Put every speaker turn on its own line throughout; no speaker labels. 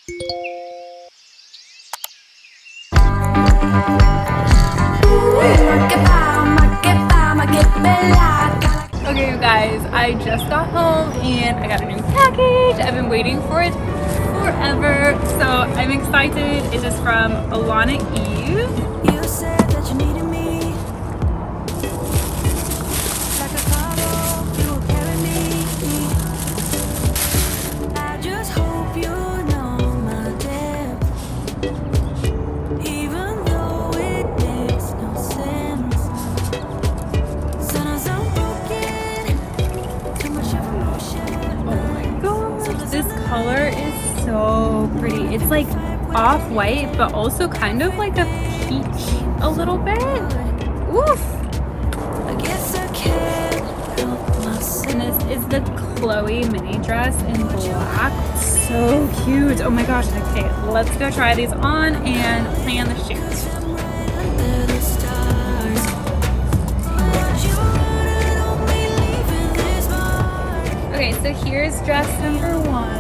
Okay, you guys, I just got home and I got a new package. I've been waiting for it forever, so I'm excited. It is from Alana Eve. You said that you needed me. Like a cargo, you will carry me. I just hope you know my depth, even though it makes no sense. Sometimes I'm broken, too much emotion. Oh my gosh, this color is so pretty. It's like off-white, but also kind of like a peach a little bit. Oof! I guess I can't help myself. And this is the Chloe mini dress in black. So cute. Oh my gosh. Okay, let's go try these on and plan the shoot. Okay, so here's dress number 1.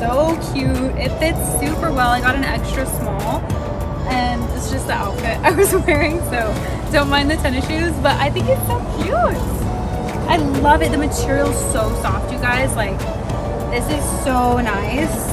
So cute. It fits super well. I got an extra small and it's just the outfit I was wearing, so don't mind the tennis shoes, but I think it's so cute. I love it. The material's so soft, you guys. Like, this is so nice.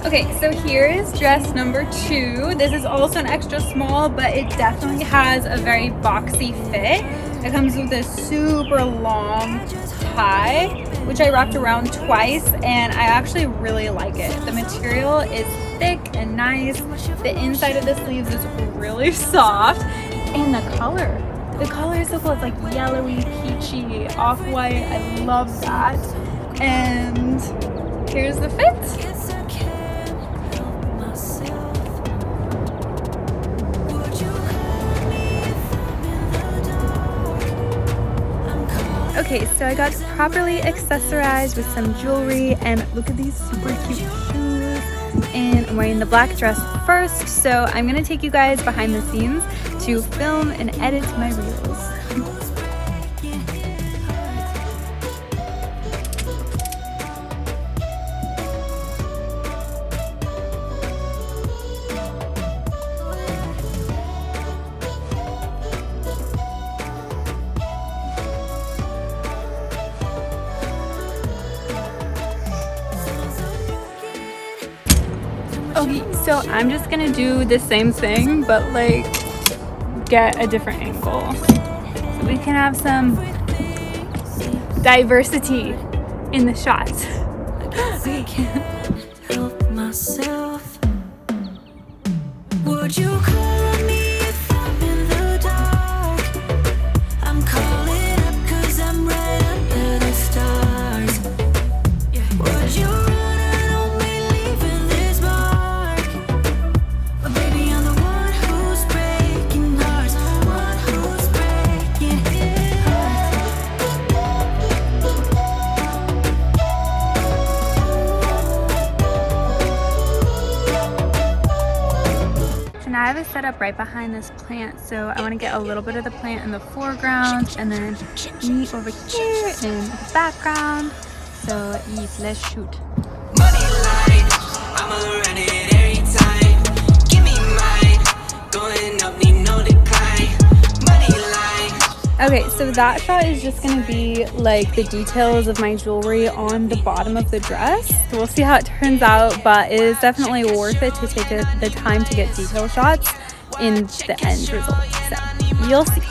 Okay, so here is dress number 2. This is also an extra small, but it definitely has a very boxy fit. It comes with a super long tie, which I wrapped around twice, and I actually really like it. The material is thick and nice. The inside of the sleeves is really soft, and the color is so cool. It's like yellowy, peachy, off-white. I love that. And here's the fit. Okay, so I got properly accessorized with some jewelry, and look at these super cute shoes. And I'm wearing the black dress first, so I'm gonna take you guys behind the scenes to film and edit my reels. Okay, so I'm just gonna do the same thing, but like get a different angle so we can have some diversity in the shots. I can't help myself. Would you call me if I'm in the dark? I'm calling up 'cause I'm right under the stars. Would you I have it set up right behind this plant, so I want to get a little bit of the plant in the foreground and then me over here in the background. So yes, let's shoot. Money line, I'ma run it every time. Give me mine, going up, need no decline. Money line. Okay, so that shot is just gonna be like the details of my jewelry on the bottom of the dress. So we'll see how it turns out, but it is definitely worth it to take the time to get detail shots in the end result. So you'll see.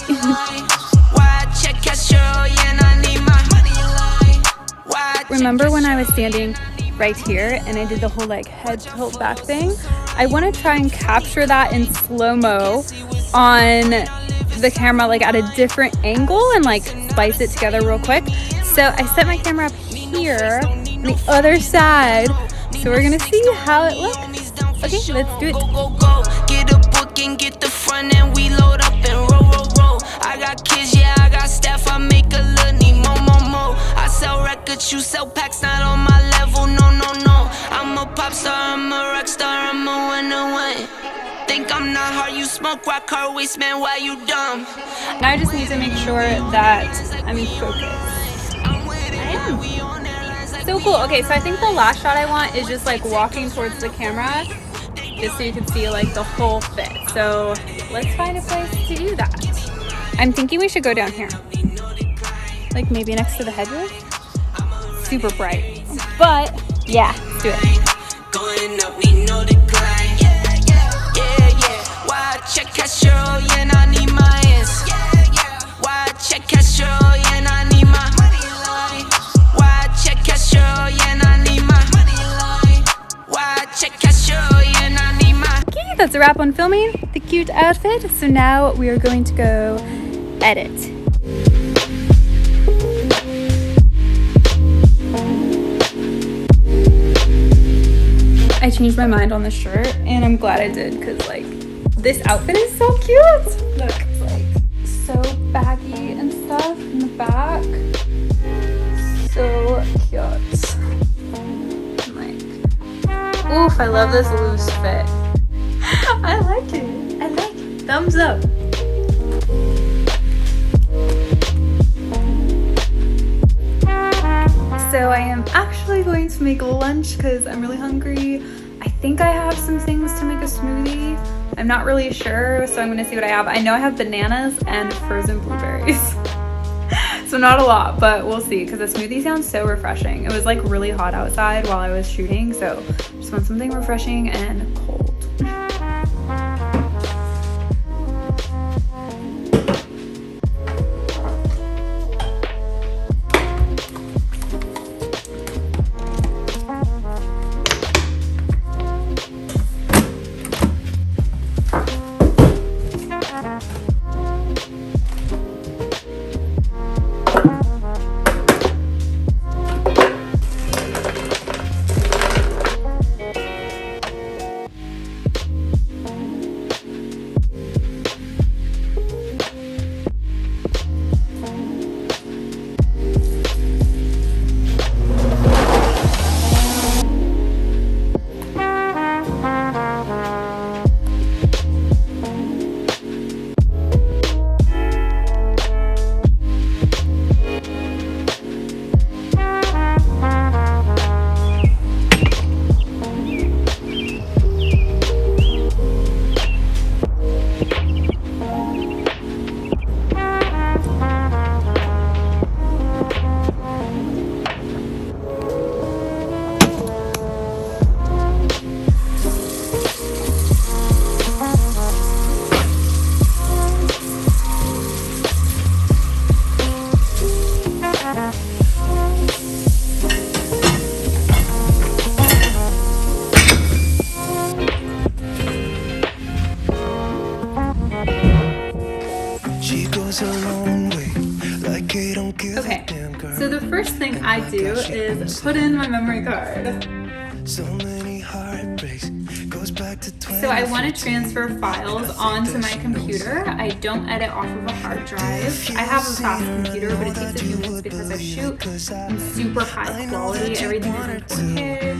Remember when I was standing right here and I did the whole like head tilt back thing? I want to try and capture that in slow-mo on the camera, like at a different angle, and like splice it together real quick. So I set my camera up here on the other side, so we're gonna see how it looks. Okay, let's do it. Get a book and get the front and we load up and roll. I got kids, yeah, I got staff, I make a little need more. I sell records, you sell packs, not on my level, no. I'm a pop star, I'm a rock star, I'm a winner. Think
think I'm not hard. You smoke rock hard waste, man, why you dumb?
Now I just need to make sure that I'm in focus. I am. So cool. Okay, so I think the last shot I want is just like walking towards the camera, just so you can see like the whole fit. So let's find a place to do that. I'm thinking we should go down here, like maybe next to the hedges. Super bright, but yeah, let's do it.
Going up, need no decline. Yeah. Why check cash roll, yeah, I need my ends. Why check cash roll, yeah, I need my money line. Why check cash roll, yeah, I need my money line. Why check cash roll, yeah, I need my.
Okay, that's a wrap on filming the cute outfit. So now we are going to go edit. I changed my mind on the shirt and I'm glad I did because like this outfit is so cute. Look, it's like so baggy and stuff in the back. So cute. I'm like, oof, I love this loose fit. I like it. I like it. Thumbs up. So I am actually going to make lunch because I'm really hungry. I think I have some things to make a smoothie. I'm not really sure, so I'm gonna see what I have. I know I have bananas and frozen blueberries. So not a lot, but we'll see because the smoothie sounds so refreshing. It was like really hot outside while I was shooting, so just want something refreshing and cold. Okay, so the first thing I do is put in my memory card. So I want to transfer files onto my computer. I don't edit off of a hard drive. I have a fast computer, but it takes a few minutes because I shoot in super high quality. Everything is in 4K.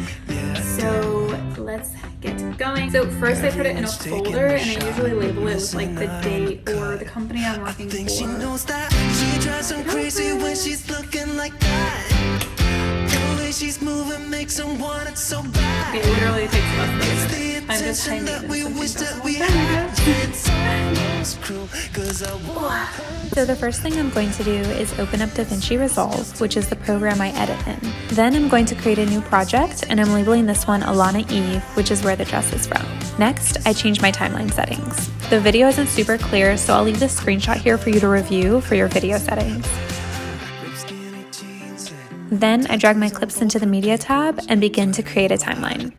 So let's get going. So first I put it in a folder and I usually label it with like the date or the company I'm working for.
She knows that she drives them crazy when she's looking like that. The way she's moving makes them want it so bad.
It literally takes less than a minute. I'm just typing it
So the first thing I'm going to do is open up DaVinci Resolve, which is the program I edit in. Then I'm going to create a new project, and I'm labeling this one Alana Eve, which is where the dress is from. Next, I change my timeline settings. The video isn't super clear, so I'll leave this screenshot here for you to review for your video settings. Then I drag my clips into the media tab and begin to create a timeline.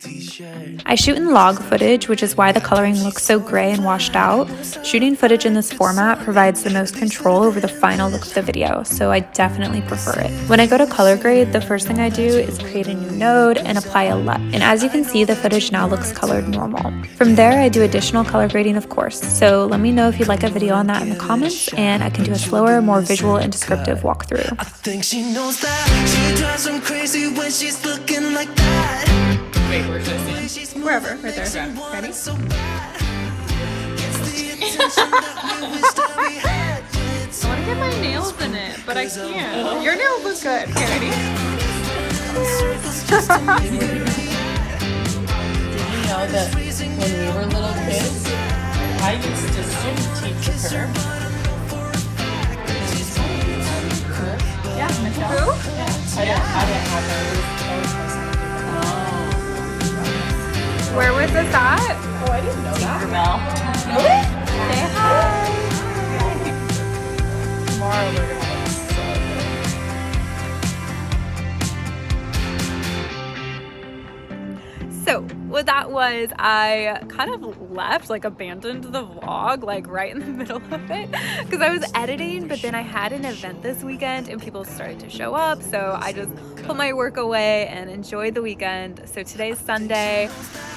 I shoot in log footage, which is why the coloring looks so gray and washed out. Shooting footage in this format provides the most control over the final look of the video, so I definitely prefer it. When I go to color grade, the first thing I do is create a new node and apply a LUT. And as you can see, the footage now looks colored normal. From there, I do additional color grading, of course, so let me know if you'd like a video on that in the comments, and I can do a slower, more visual and descriptive walkthrough.
I think she knows that she drives them crazy when she's looking like that.
Wait, where's this? Wherever, right there. Ready? get my nails in it, but I can't. Your nails look good. Okay, ready?
Did you know that when we were little kids, I used to swim teach her? Yeah, Michelle.
Who?
Yeah, I didn't have her.
Where was this at?
Oh, I didn't know that.
Say hi.
Tomorrow we're gonna have
So what that was, I kind of left, like abandoned the vlog, like right in the middle of it, because I was editing, but then I had an event this weekend and people started to show up, so I just put my work away and enjoyed the weekend. So today's Sunday.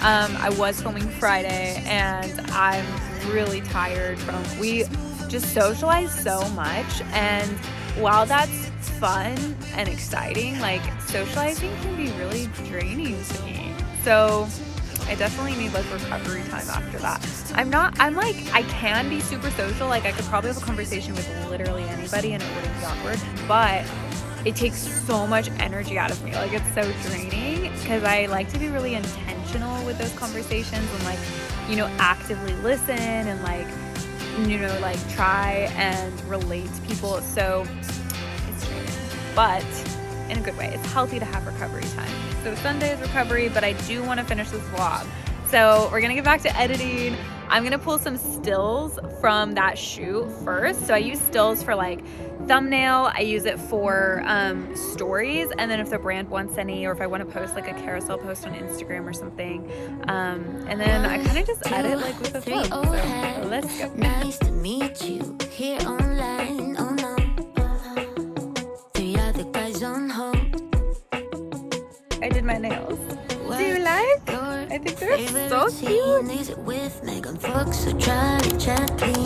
I was filming Friday and I'm really tired we just socialized so much, and while that's fun and exciting, like socializing can be really draining to me. So I definitely need like recovery time after that. I can be super social. Like I could probably have a conversation with literally anybody and it wouldn't be awkward, but it takes so much energy out of me. Like it's so draining because I like to be really intentional with those conversations and like, you know, actively listen and like, you know, like try and relate to people. So it's draining, but in a good way. It's healthy to have recovery time. So Sunday is recovery, but I do want to finish this vlog. So we're gonna get back to editing. I'm gonna pull some stills from that shoot first. So I use stills for like thumbnail, I use it for stories, and then if the brand wants any, or if I want to post like a carousel post on Instagram or something, and then I kind of just edit like with a flow. So let's go.
Nice to meet you here online. Oh no, 3 other guys on hold.
I did my nails. Do you like? I think they're so cute.
Is it with Megan Fox or Charlie Chaplin?